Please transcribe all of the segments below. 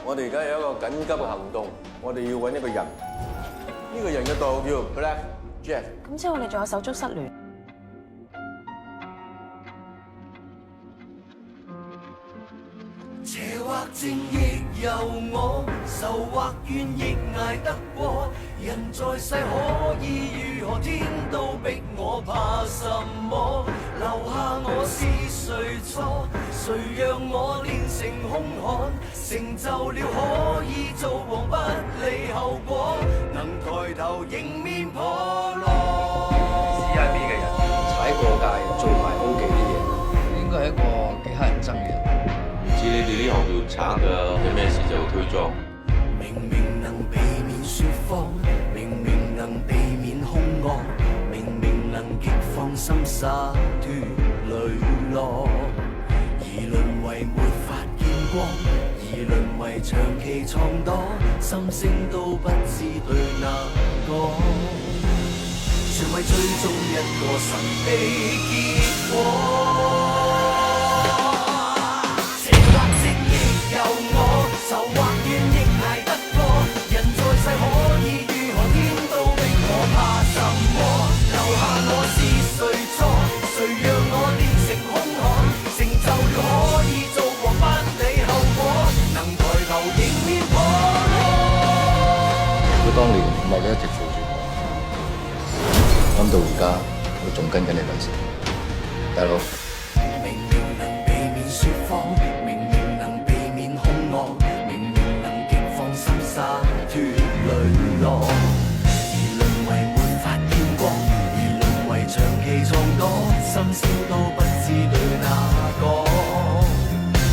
我哋而家有一個緊急嘅行動，我哋要揾一個人。呢個人嘅代號叫 Black Jack。咁即係我哋仲有手足失聯。邪或正亦由我，愁或怨亦捱得過。人在世可以如何？天都逼我，怕什麼？留下我是誰錯？誰讓我練成兇悍？成就了可以做王，不理後果，能抬頭迎面破落。CIB 嘅人踩過界做埋 O 記啲嘢，應該係一個幾乞人憎嘅人。唔知你哋呢行要橙嘅，有咩事就推裝。明明能避免説謊，明明能避免兇惡，明明能極放心灑脱磊落，而淪為沒法見光，而淪為長期藏躲，心聲都不知對哪個，全為追蹤一個神秘結果。愁或怨亦捱得過，人在世可以如何？天都逼我，怕什麼？留下我是誰錯？誰讓我練成兇悍？成就了可以做王，不理後果，能抬頭迎面破落。佢當年唔係你一直扶住我，諗到而家我仲跟緊你份事，大佬。明明能避免説謊，明明能避免兇惡，灑脱磊落，而淪為沒法見光，而淪為長期藏躲，心聲都不知對哪個，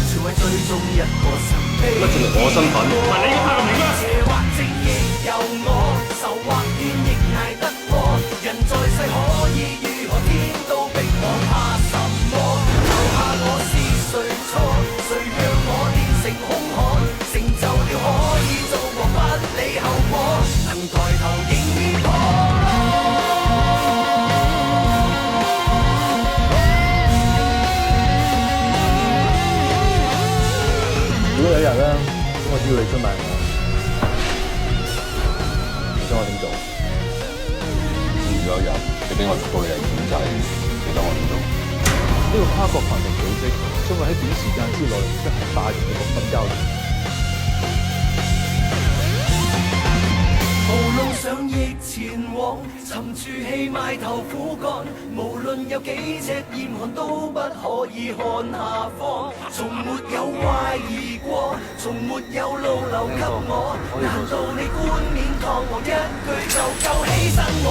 全為追蹤一個神秘。乜證明我身份？唔係你嘅拍個名啊！邪或正亦由我，愁或怨亦捱得過，人在世可以如何？天都逼我，怕什麼？留下我是誰錯？誰讓我練成兇悍？成就了可以做王，不理後果，能抬頭迎面破落。如果有一日咧，我只要你出賣我，你想我點做？如果有一日你俾我捉到你係騙仔，你等我點做？呢個跨國犯罪組織將會喺短時間之內進行大型嘅毒品交易。無路上亦前往，沉住氣埋頭苦幹，無論有幾隻嚴寒都不可以看下方。從沒有懷疑過，從沒有路留給我。難道你冠冕堂皇一句就夠犧牲我？